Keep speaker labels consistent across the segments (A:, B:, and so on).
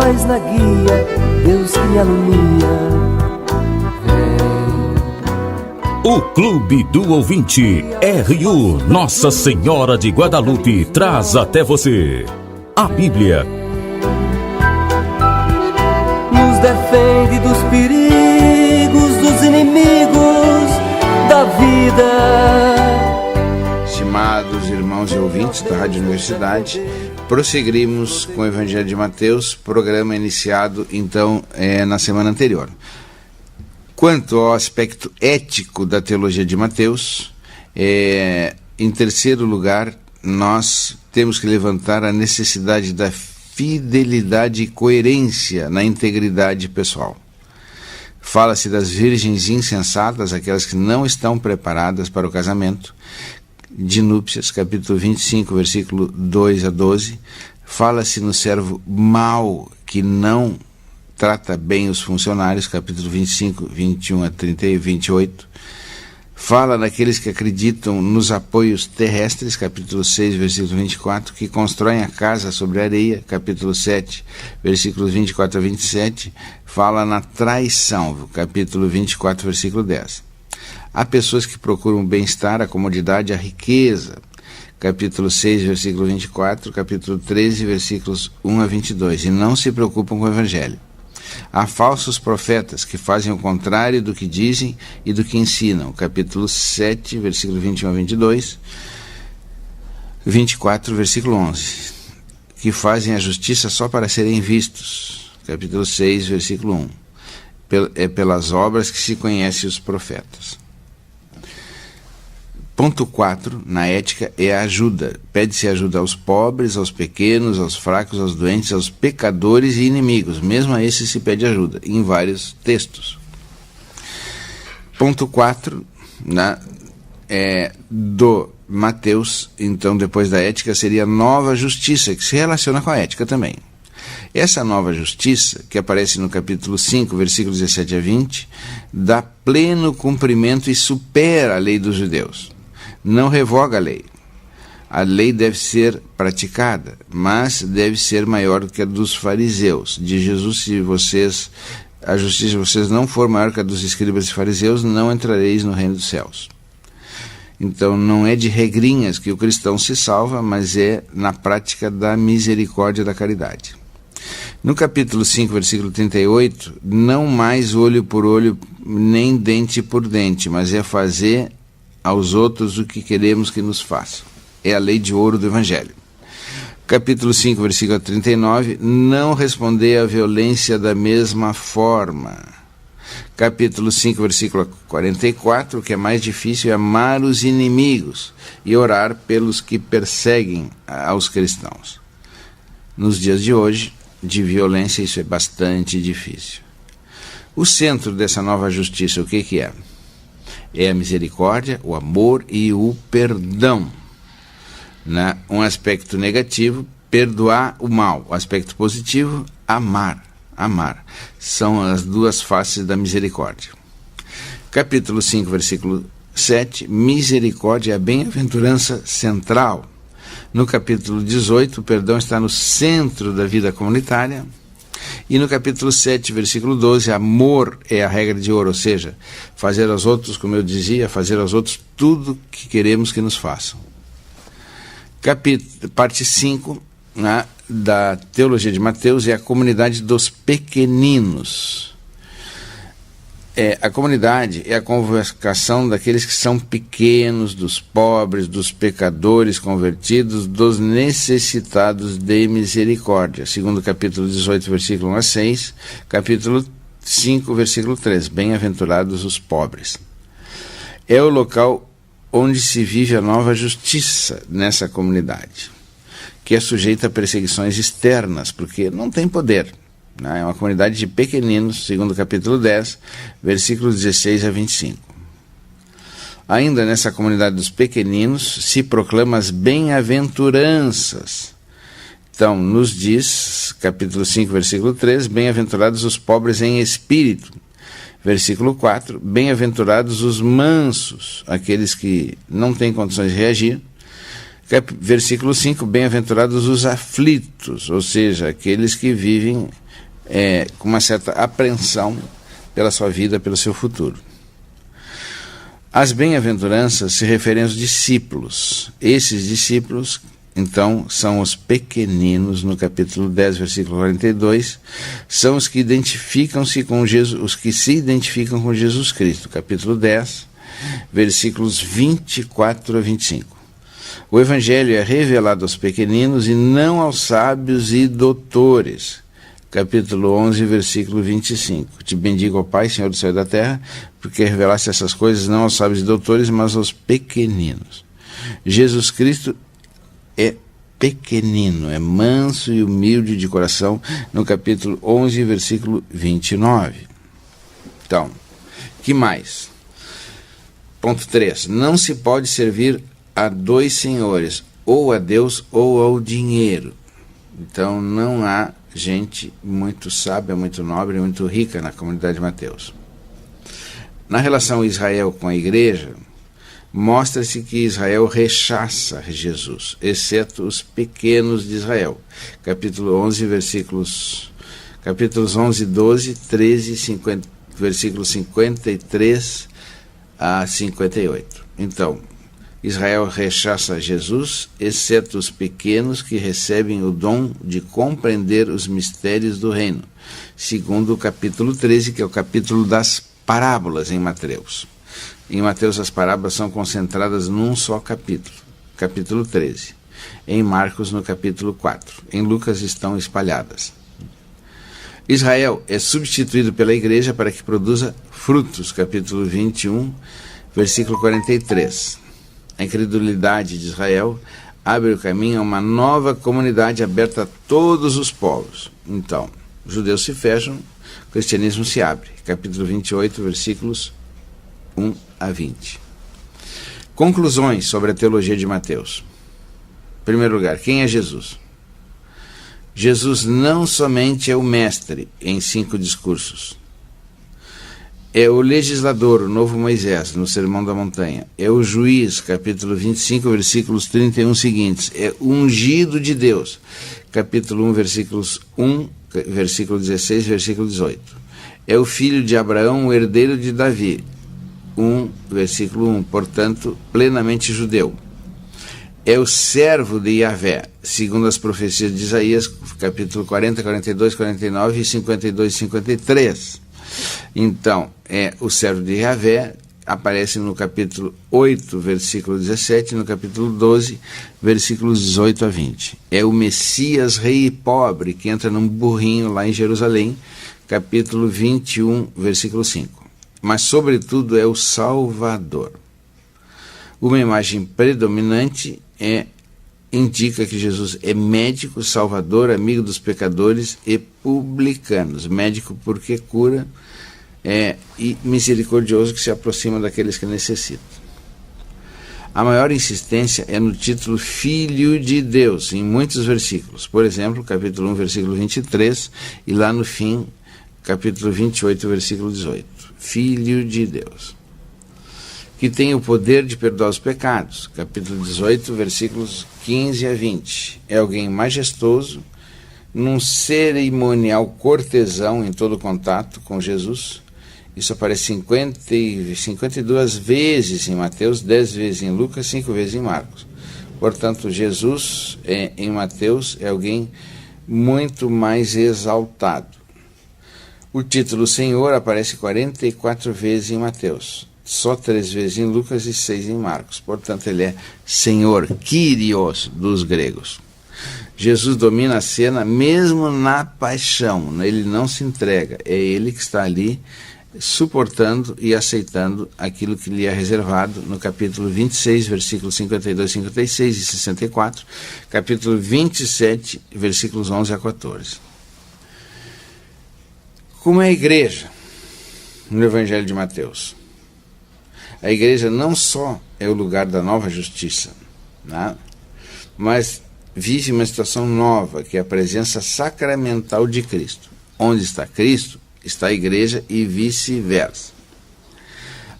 A: paz na guia, Deus que me alumia.
B: O Clube do Ouvinte RU Nossa Senhora de Guadalupe traz até você a Bíblia.
A: Nos defende dos perigos, dos inimigos da vida.
C: Estimados irmãos e ouvintes da Rádio Universidade, prosseguimos com o Evangelho de Mateus, programa iniciado então na semana anterior. Quanto ao aspecto ético da teologia de Mateus, em terceiro lugar, nós temos que levantar a necessidade da fidelidade e coerência na integridade pessoal. Fala-se das virgens insensatas, aquelas que não estão preparadas para o casamento, de núpcias, capítulo 25, versículo 2 a 12. Fala-se no servo mau que não trata bem os funcionários, capítulo 25, 21 a 30 e 28. Fala naqueles que acreditam nos apoios terrestres, capítulo 6, versículo 24, que constroem a casa sobre a areia, capítulo 7, versículos 24 a 27. Fala na traição, capítulo 24, versículo 10. Há pessoas que procuram o bem-estar, a comodidade, a riqueza, capítulo 6, versículo 24, capítulo 13, versículos 1 a 22, e não se preocupam com o Evangelho. Há falsos profetas que fazem o contrário do que dizem e do que ensinam, capítulo 7, versículo 21 a 22, 24, versículo 11, que fazem a justiça só para serem vistos, capítulo 6, versículo 1, é pelas obras que se conhecem os profetas. Ponto 4, na ética, é a ajuda. Pede-se ajuda aos pobres, aos pequenos, aos fracos, aos doentes, aos pecadores e inimigos. Mesmo a esses se pede ajuda, em vários textos. Ponto 4, do Mateus, então, depois da ética, seria a nova justiça, que se relaciona com a ética também. Essa nova justiça, que aparece no capítulo 5, versículos 17 a 20, dá pleno cumprimento e supera a lei dos judeus. Não revoga a lei. A lei deve ser praticada, mas deve ser maior do que a dos fariseus. De Jesus, se a justiça de vocês não for maior que a dos escribas e fariseus, não entrareis no reino dos céus. Então, não é de regrinhas que o cristão se salva, mas é na prática da misericórdia da caridade. No capítulo 5, versículo 38, não mais olho por olho, nem dente por dente, mas é fazer aos outros o que queremos que nos façam. É a lei de ouro do Evangelho. Capítulo 5, versículo 39, não responder à violência da mesma forma. Capítulo 5, versículo 44, o que é mais difícil é amar os inimigos e orar pelos que perseguem aos cristãos. Nos dias de hoje, de violência, isso é bastante difícil. O centro dessa nova justiça, o que é? É a misericórdia, o amor e o perdão. Um aspecto negativo, perdoar o mal. O aspecto positivo, amar. São as duas faces da misericórdia. Capítulo 5, versículo 7, misericórdia é a bem-aventurança central. No capítulo 18, o perdão está no centro da vida comunitária. E no capítulo 7, versículo 12, amor é a regra de ouro, ou seja, fazer aos outros, como eu dizia, fazer aos outros tudo que queremos que nos façam. Parte 5, da teologia de Mateus é a comunidade dos pequeninos. A comunidade é a convocação daqueles que são pequenos, dos pobres, dos pecadores convertidos, dos necessitados de misericórdia. Segundo capítulo 18, versículo 1 a 6, capítulo 5, versículo 3, bem-aventurados os pobres. É o local onde se vive a nova justiça nessa comunidade, que é sujeita a perseguições externas, porque não tem poder. É uma comunidade de pequeninos, segundo o capítulo 10, versículos 16 a 25. Ainda nessa comunidade dos pequeninos se proclama as bem-aventuranças. Então, nos diz, capítulo 5, versículo 3, bem-aventurados os pobres em espírito. Versículo 4, bem-aventurados os mansos, aqueles que não têm condições de reagir. Versículo 5, bem-aventurados os aflitos, ou seja, aqueles que vivem com uma certa apreensão pela sua vida, pelo seu futuro. As bem-aventuranças se referem aos discípulos. Esses discípulos, então, são os pequeninos, no capítulo 10, versículo 42, são os que identificam-se com Jesus, os que se identificam com Jesus Cristo, capítulo 10, versículos 24 a 25. O Evangelho é revelado aos pequeninos e não aos sábios e doutores. Capítulo 11, versículo 25. Te bendigo, ó Pai, Senhor do céu e da terra, porque revelaste essas coisas não aos sábios e doutores, mas aos pequeninos. Jesus Cristo é pequenino, é manso e humilde de coração, no capítulo 11, versículo 29. Então, que mais? Ponto 3. Não se pode servir a dois senhores, ou a Deus ou ao dinheiro. Então não há gente muito sábia, muito nobre, muito rica na comunidade de Mateus. Na relação Israel com a igreja, mostra-se que Israel rechaça Jesus, exceto os pequenos de Israel. Capítulo 11, capítulos 11, 12, 13 e 50, versículos 53 a 58. Então, Israel rechaça Jesus, exceto os pequenos que recebem o dom de compreender os mistérios do reino, segundo o capítulo 13, que é o capítulo das parábolas em Mateus. Em Mateus as parábolas são concentradas num só capítulo, capítulo 13. Em Marcos, no capítulo 4. Em Lucas estão espalhadas. Israel é substituído pela igreja para que produza frutos, capítulo 21, versículo 43. A incredulidade de Israel abre o caminho a uma nova comunidade aberta a todos os povos. Então, os judeus se fecham, o cristianismo se abre. Capítulo 28, versículos 1 a 20. Conclusões sobre a teologia de Mateus. Em primeiro lugar, quem é Jesus? Jesus não somente é o mestre em 5 discursos. É o legislador, o novo Moisés, no Sermão da Montanha. É o juiz, capítulo 25, versículos 31 seguintes. É o ungido de Deus, capítulo 1, versículo 16, versículo 18. É o filho de Abraão, o herdeiro de Davi, versículo 1, portanto, plenamente judeu. É o servo de Yahvé, segundo as profecias de Isaías, capítulo 40, 42, 49 e 52 e 53. Então, o servo de Yahvé aparece no capítulo 8, versículo 17, no capítulo 12, versículos 18 a 20. É o Messias rei e pobre, que entra num burrinho lá em Jerusalém, capítulo 21, versículo 5. Mas, sobretudo, é o Salvador. Uma imagem predominante indica que Jesus é médico, salvador, amigo dos pecadores e publicanos. Médico porque cura, e misericordioso, que se aproxima daqueles que necessitam. A maior insistência é no título Filho de Deus, em muitos versículos. Por exemplo, capítulo 1, versículo 23, e lá no fim, capítulo 28, versículo 18. Filho de Deus, que tem o poder de perdoar os pecados. Capítulo 18, versículos 15 a 20. É alguém majestoso, num cerimonial cortesão em todo contato com Jesus. Isso aparece 52 vezes em Mateus, 10 vezes em Lucas, 5 vezes em Marcos. Portanto, Jesus, em Mateus, é alguém muito mais exaltado. O título Senhor aparece 44 vezes em Mateus, só 3 vezes em Lucas e 6 em Marcos. Portanto, ele é Senhor, Kyrios dos gregos. Jesus domina a cena mesmo na paixão, ele não se entrega, é ele que está ali suportando e aceitando aquilo que lhe é reservado no capítulo 26, versículos 52, 56 e 64, capítulo 27, versículos 11 a 14. Como é a igreja no Evangelho de Mateus? A igreja não só é o lugar da nova justiça, né? Mas vive uma situação nova, que é a presença sacramental de Cristo. Onde está Cristo, está a igreja e vice-versa.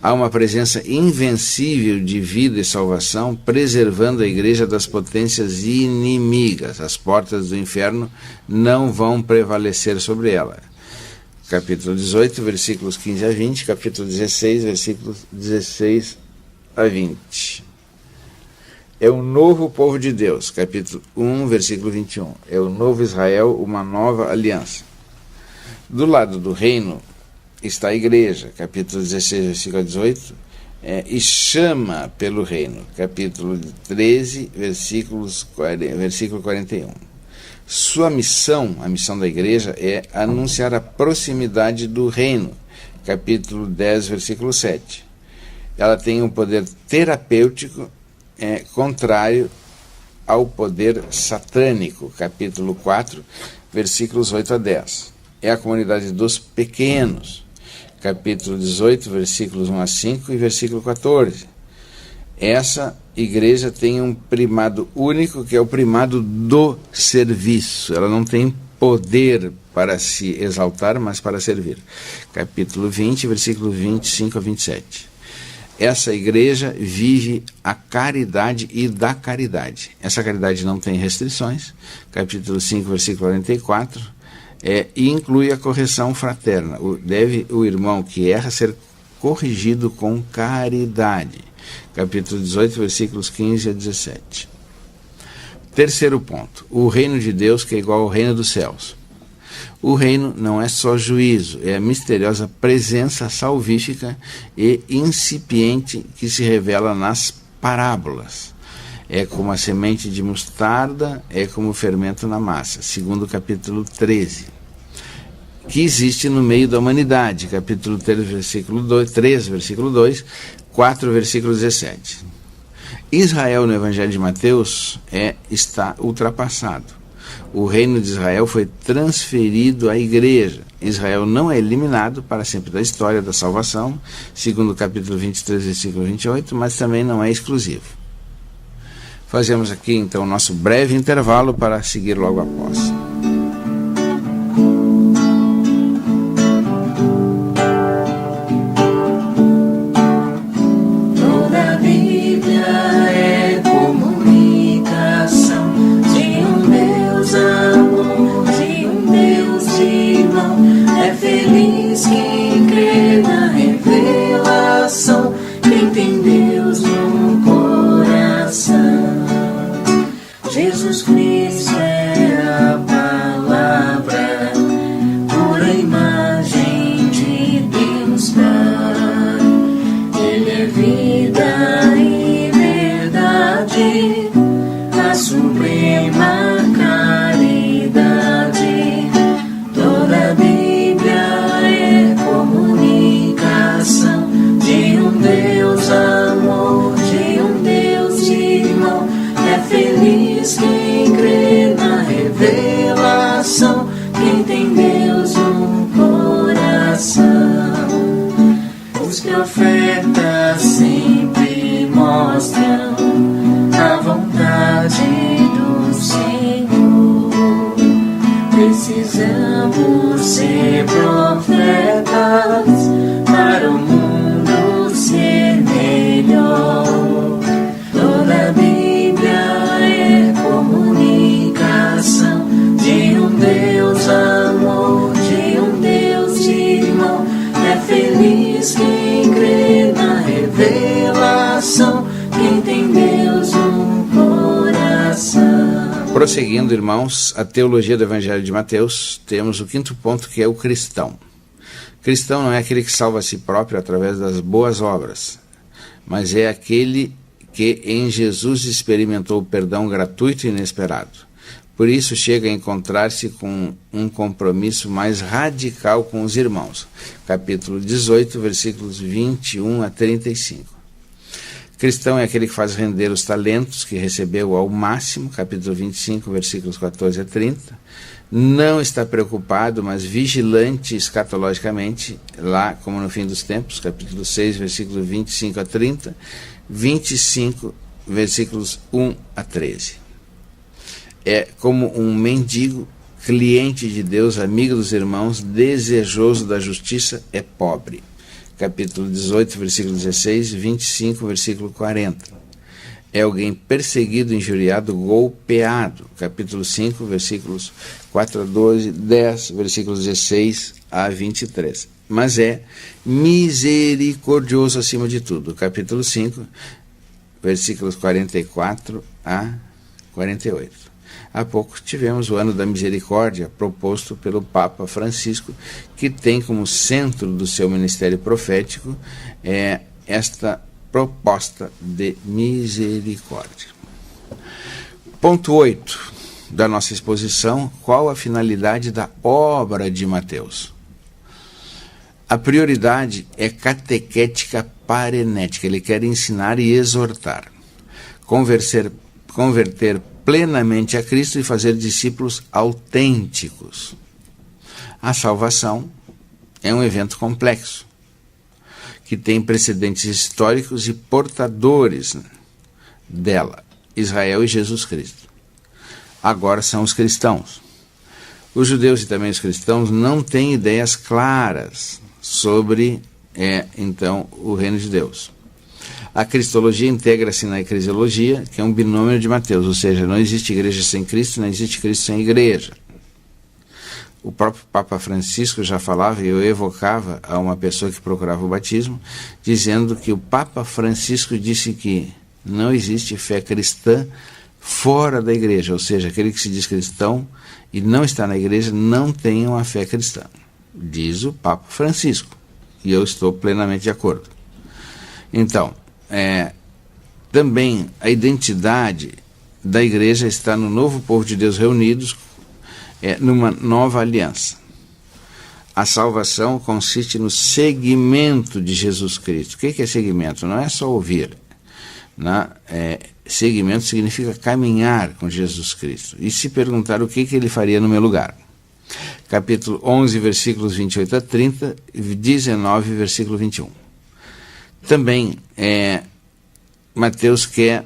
C: Há uma presença invencível de vida e salvação, preservando a igreja das potências inimigas. As portas do inferno não vão prevalecer sobre ela. Capítulo 18, versículos 15 a 20, capítulo 16, versículos 16 a 20. É o novo povo de Deus, capítulo 1, versículo 21. É o novo Israel, uma nova aliança. Do lado do reino está a igreja, capítulo 16, versículo 18, e chama pelo reino, capítulo 13, versículo 41. Sua missão, a missão da igreja, é anunciar a proximidade do reino, capítulo 10, versículo 7. Ela tem um poder terapêutico contrário ao poder satânico, capítulo 4, versículos 8 a 10. É a comunidade dos pequenos, capítulo 18, versículos 1 a 5 e versículo 14. Essa igreja tem um primado único, que é o primado do serviço. Ela não tem poder para se exaltar, mas para servir. Capítulo 20, versículo 25 a 27. Essa igreja vive a caridade e da caridade. Essa caridade não tem restrições. Capítulo 5, versículo 44. E inclui a correção fraterna. Deve o irmão que erra ser corrigido com caridade. Capítulo 18, versículos 15 a 17. Terceiro ponto. O reino de Deus, que é igual ao reino dos céus. O reino não é só juízo, é a misteriosa presença salvífica e incipiente que se revela nas parábolas. É como a semente de mostarda, é como o fermento na massa, segundo o capítulo 13, que existe no meio da humanidade, capítulo 3, versículo 2, 4, versículo 17. Israel, no Evangelho de Mateus, está ultrapassado. O reino de Israel foi transferido à igreja. Israel não é eliminado para sempre da história da salvação, segundo o capítulo 23, versículo 28, mas também não é exclusivo. Fazemos aqui então o nosso breve intervalo para seguir logo após.
D: Toda a Bíblia é comunicação de um Deus amor, de um Deus de irmão. É feliz quem crê na revelação, quem tem Deus no coração. Jesus Cristo é a palavra, pura imagem de Deus Pai. Ele é vida e verdade, a suprema caridade. Toda a Bíblia é comunicação de um Deus amor, de um Deus de irmão. É feliz quem crê na revelação, quem tem Deus no coração. Os profetas sempre mostram a vontade do Senhor. Precisamos ser profetas para o mundo ser melhor. Toda a Bíblia é comunicação de um Deus amor, de um Deus de irmão. É feliz quem crê na revelação, quem tem Deus no coração.
C: Prosseguindo, irmãos, a teologia do Evangelho de Mateus, temos o quinto ponto, que é o cristão. Cristão não é aquele que salva a si próprio através das boas obras, mas é aquele que em Jesus experimentou o perdão gratuito e inesperado. Por isso chega a encontrar-se com um compromisso mais radical com os irmãos. Capítulo 18, versículos 21 a 35. Cristão é aquele que faz render os talentos que recebeu ao máximo. Capítulo 25, versículos 14 a 30. Não está preocupado, mas vigilante escatologicamente, lá como no fim dos tempos. Capítulo 6, versículos 25 a 30. 25, versículos 1 a 13. É como um mendigo, cliente de Deus, amigo dos irmãos, desejoso da justiça, é pobre. capítulo 18, versículo 16, 25, versículo 40. É alguém perseguido, injuriado, golpeado. Capítulo 5, versículos 4 a 12, 10, versículos 16 a 23. Mas é misericordioso acima de tudo. Capítulo 5, versículos 44 a 48. Há pouco tivemos o ano da misericórdia proposto pelo Papa Francisco, que tem como centro do seu ministério profético esta proposta de misericórdia. Ponto 8 da nossa exposição: qual a finalidade da obra de Mateus? A prioridade é catequética parenética. Ele quer ensinar e exortar, converter plenamente a Cristo e fazer discípulos autênticos. A salvação é um evento complexo, que tem precedentes históricos e portadores dela, Israel e Jesus Cristo. Agora são os cristãos. Os judeus e também os cristãos não têm ideias claras sobre, então, o reino de Deus. A cristologia integra-se na eclesiologia, que é um binômio de Mateus, ou seja, não existe igreja sem Cristo, não existe Cristo sem igreja. O próprio Papa Francisco já falava, e eu evocava a uma pessoa que procurava o batismo, dizendo que o Papa Francisco disse que não existe fé cristã fora da igreja, ou seja, aquele que se diz cristão e não está na igreja não tem uma fé cristã. Diz o Papa Francisco, e eu estou plenamente de acordo. Então, também a identidade da igreja está no novo povo de Deus reunidos numa nova aliança. A salvação consiste no seguimento de Jesus Cristo. O que é seguimento? Não é só ouvir. Seguimento significa caminhar com Jesus Cristo. E se perguntar o que ele faria no meu lugar. Capítulo 11, versículos 28 a 30, 19, versículo 21. Também Mateus quer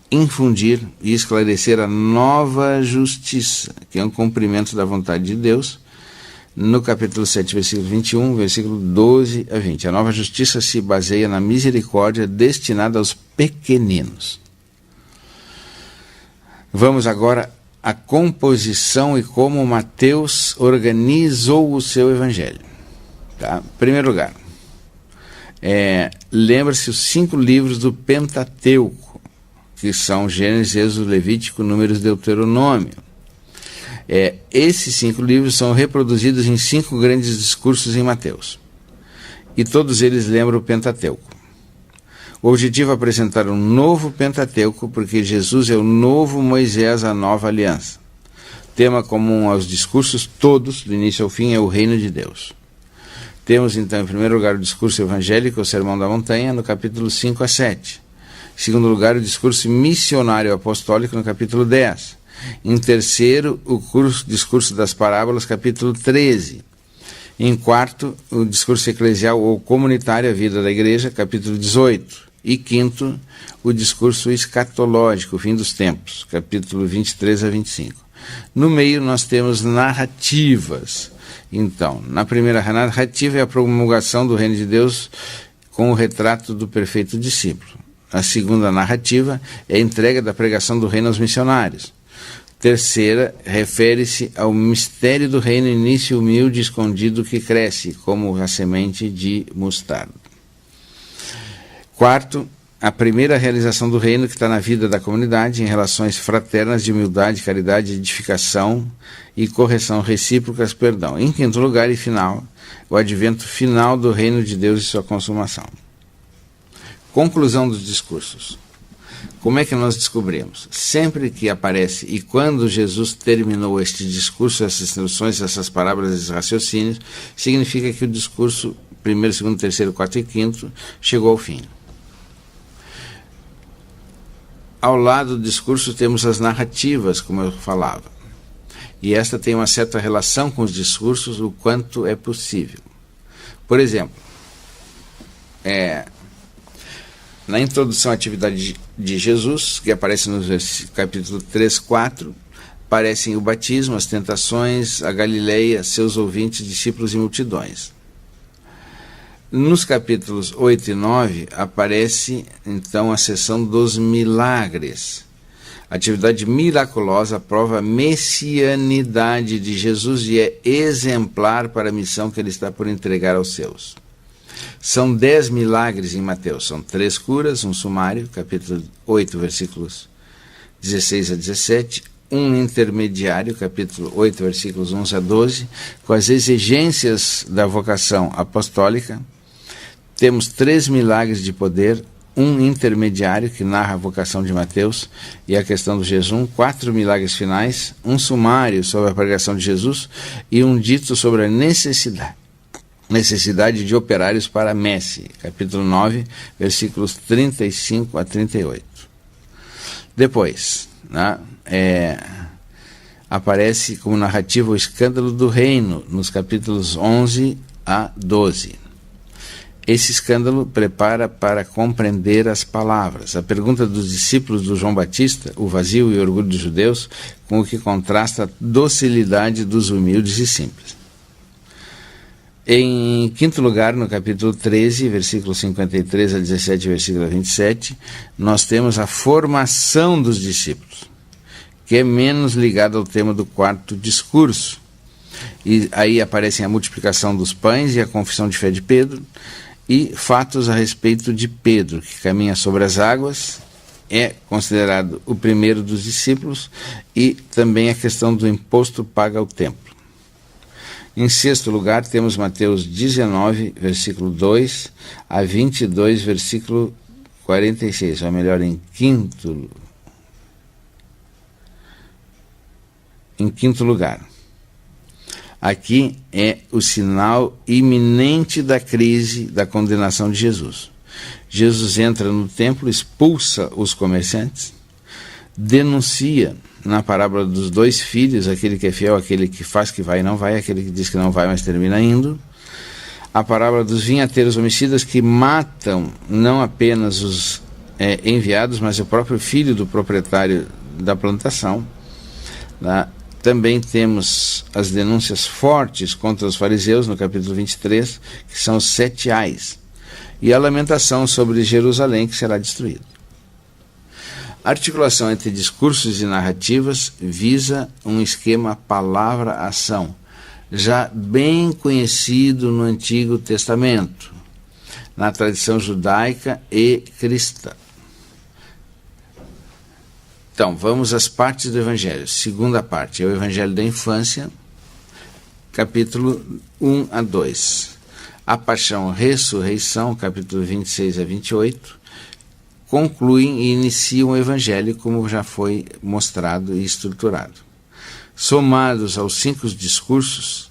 C: infundir e esclarecer a nova justiça, que é um cumprimento da vontade de Deus, no capítulo 7, versículo 21, versículo 12 a 20. A nova justiça se baseia na misericórdia destinada aos pequeninos. Vamos agora à composição e como Mateus organizou o seu evangelho. Tá? Em primeiro lugar, lembra-se os 5 livros do Pentateuco, que são Gênesis, Êxodo, Levítico, Números, Deuteronômio. Esses 5 livros são reproduzidos em 5 grandes discursos em Mateus. E todos eles lembram o Pentateuco. O objetivo é apresentar um novo Pentateuco, porque Jesus é o novo Moisés, a nova aliança. Tema comum aos discursos todos, do início ao fim, é o reino de Deus. Temos então, em primeiro lugar, o discurso evangélico, o Sermão da Montanha, no capítulo 5 a 7. Em segundo lugar, o discurso missionário apostólico, no capítulo 10. Em terceiro, o discurso das parábolas, capítulo 13. Em quarto, o discurso eclesial ou comunitário, a vida da igreja, capítulo 18. E quinto, o discurso escatológico, o fim dos tempos, capítulo 23 a 25. No meio nós temos narrativas. Então, na primeira narrativa é a promulgação do reino de Deus com o retrato do perfeito discípulo. A segunda narrativa é a entrega da pregação do reino aos missionários. Terceira, refere-se ao mistério do reino, início humilde e escondido que cresce, como a semente de mostarda. Quarto, a primeira realização do reino que está na vida da comunidade, em relações fraternas de humildade, caridade, edificação e correção recíprocas, perdão. Em quinto lugar e final, o advento final do reino de Deus e sua consumação. Conclusão dos discursos. Como é que nós descobrimos? Sempre que aparece, e quando Jesus terminou este discurso, essas instruções, essas parábolas, esses raciocínios, significa que o discurso, primeiro, segundo, terceiro, quarto e quinto, chegou ao fim. Ao lado do discurso temos as narrativas, como eu falava. E esta tem uma certa relação com os discursos, o quanto é possível. Por exemplo, na introdução à atividade de Jesus, que aparece no capítulo 3, 4, aparecem o batismo, as tentações, a Galileia, seus ouvintes, discípulos e multidões. Nos capítulos 8 e 9 aparece então a seção dos milagres. A atividade miraculosa prova a messianidade de Jesus e é exemplar para a missão que ele está por entregar aos seus. São 10 milagres em Mateus, são 3 curas, um sumário, capítulo 8, versículos 16 a 17, um intermediário, capítulo 8, versículos 11 a 12, com as exigências da vocação apostólica. Temos 3 milagres de poder, um intermediário que narra a vocação de Mateus e a questão do jejum, 4 milagres finais, um sumário sobre a pregação de Jesus e um dito sobre a necessidade de operários para a messe, capítulo 9, versículos 35 a 38. Depois, aparece como narrativa o escândalo do reino, nos capítulos 11 a 12. Esse escândalo prepara para compreender as palavras. A pergunta dos discípulos do João Batista, o vazio e o orgulho dos judeus, com o que contrasta a docilidade dos humildes e simples. Em quinto lugar, no capítulo 13, versículo 53 a 17, versículo 27, nós temos a formação dos discípulos, que é menos ligado ao tema do quarto discurso. E aí aparecem a multiplicação dos pães e a confissão de fé de Pedro, e fatos a respeito de Pedro, que caminha sobre as águas, é considerado o primeiro dos discípulos, e também a questão do imposto pago ao templo. Em sexto lugar, temos Mateus 19, versículo 2 a 22, versículo 46, ou melhor, em quinto lugar. Aqui é o sinal iminente da crise da condenação de Jesus. Jesus entra no templo, expulsa os comerciantes, denuncia na parábola dos 2 filhos, aquele que é fiel, aquele que faz que vai e não vai, aquele que diz que não vai, mas termina indo. A parábola dos vinhateiros homicidas que matam não apenas os enviados, mas o próprio filho do proprietário da plantação. Também temos as denúncias fortes contra os fariseus, no capítulo 23, que são os 7 ais, e a lamentação sobre Jerusalém, que será destruída. A articulação entre discursos e narrativas visa um esquema palavra-ação, já bem conhecido no Antigo Testamento, na tradição judaica e cristã. Então, vamos às partes do Evangelho. Segunda parte é o Evangelho da infância, capítulo 1 a 2. A paixão, ressurreição, capítulo 26 a 28, concluem e iniciam o Evangelho como já foi mostrado e estruturado. Somados aos 5 discursos,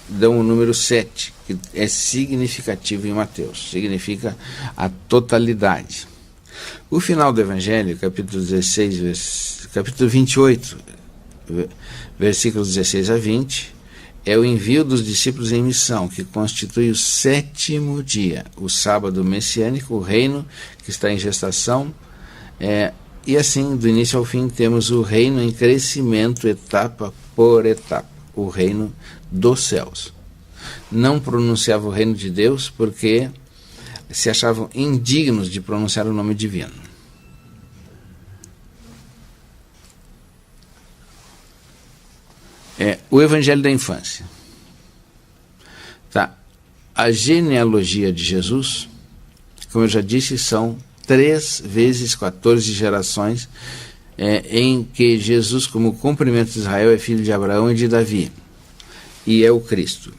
C: dão o número 7, que é significativo em Mateus, significa a totalidade. O final do Evangelho, capítulo 28, versículos 16 a 20, é o envio dos discípulos em missão, que constitui o 7º dia, o sábado messiânico, o reino que está em gestação, e assim, do início ao fim, temos o reino em crescimento, etapa por etapa, o reino dos céus. Não pronunciava o reino de Deus porque se achavam indignos de pronunciar o nome divino. O Evangelho da infância. A genealogia de Jesus, como eu já disse, são 3 vezes 14 gerações, em que Jesus, como cumprimento de Israel, é filho de Abraão e de Davi, e é o Cristo.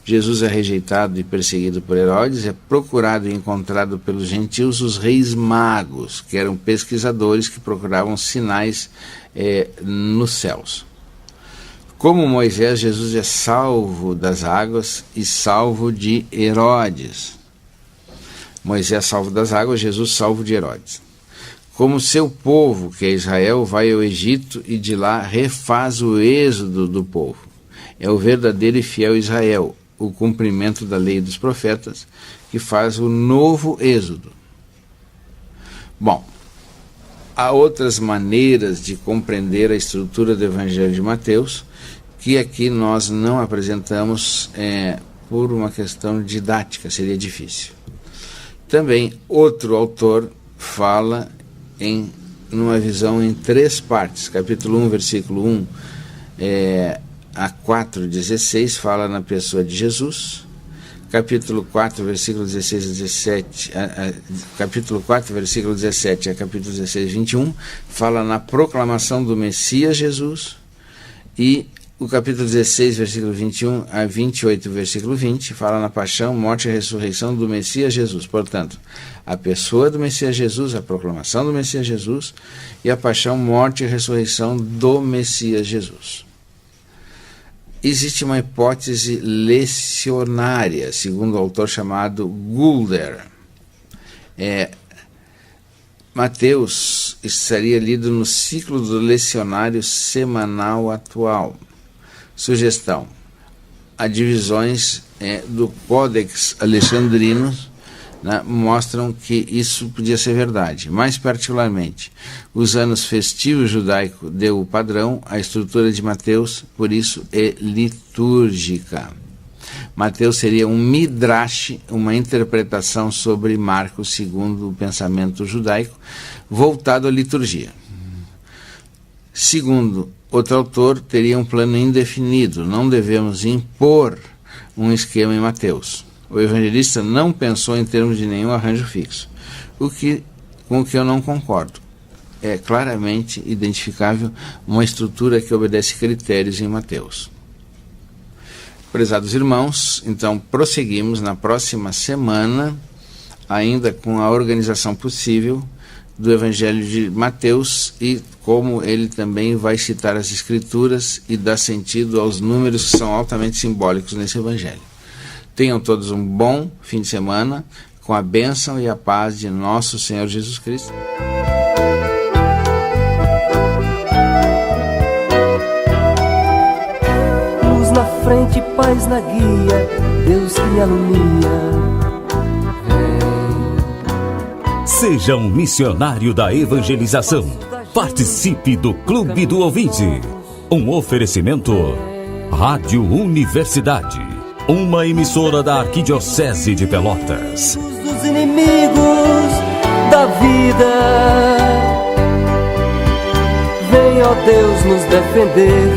C: Jesus é rejeitado e perseguido por Herodes, é procurado e encontrado pelos gentios os reis magos, que eram pesquisadores que procuravam sinais nos céus. Como Moisés, Jesus é salvo das águas e salvo de Herodes. Moisés salvo das águas, Jesus salvo de Herodes. Como seu povo, que é Israel, vai ao Egito e de lá refaz o êxodo do povo. É o verdadeiro e fiel Israel, o cumprimento da lei dos profetas, que faz o novo êxodo. Bom, há outras maneiras de compreender a estrutura do Evangelho de Mateus, que aqui nós não apresentamos por uma questão didática, seria difícil. Também outro autor fala numa visão em 3 partes. Capítulo 1, versículo 1 a 4:16 fala na pessoa de Jesus. Capítulo 4, versículo 16 a 17, capítulo 4, versículo 17 a capítulo 16, 21, fala na proclamação do Messias Jesus. E o capítulo 16, versículo 21 a 28, versículo 20, fala na paixão, morte e ressurreição do Messias Jesus. Portanto, a pessoa do Messias Jesus, a proclamação do Messias Jesus e a paixão, morte e ressurreição do Messias Jesus. Existe uma hipótese lecionária, segundo o autor chamado Gulder. Mateus estaria lido no ciclo do lecionário semanal atual. Sugestão: as divisões do Códex Alexandrino, né, mostram que isso podia ser verdade. Mais particularmente, os anos festivos judaicos deu o padrão, a estrutura de Mateus, por isso, é litúrgica. Mateus seria um midrash, uma interpretação sobre Marcos segundo o pensamento judaico, voltado à liturgia. Segundo outro autor, teria um plano indefinido, não devemos impor um esquema em Mateus. O evangelista não pensou em termos de nenhum arranjo fixo, com o que eu não concordo. É claramente identificável uma estrutura que obedece critérios em Mateus. Prezados irmãos, então prosseguimos na próxima semana, ainda com a organização possível do Evangelho de Mateus e como ele também vai citar as Escrituras e dar sentido aos números que são altamente simbólicos nesse Evangelho. Tenham todos um bom fim de semana, com a bênção e a paz de nosso Senhor Jesus Cristo.
A: Luz na frente, paz na guia, Deus que alumia.
B: Seja um missionário da evangelização. Participe do Clube do Ouvinte. Um oferecimento Rádio Universidade, uma emissora da Arquidiocese de Pelotas.
A: Dos inimigos da vida, vem, ó Deus, nos defender,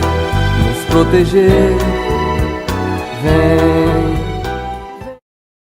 A: nos proteger. Vem.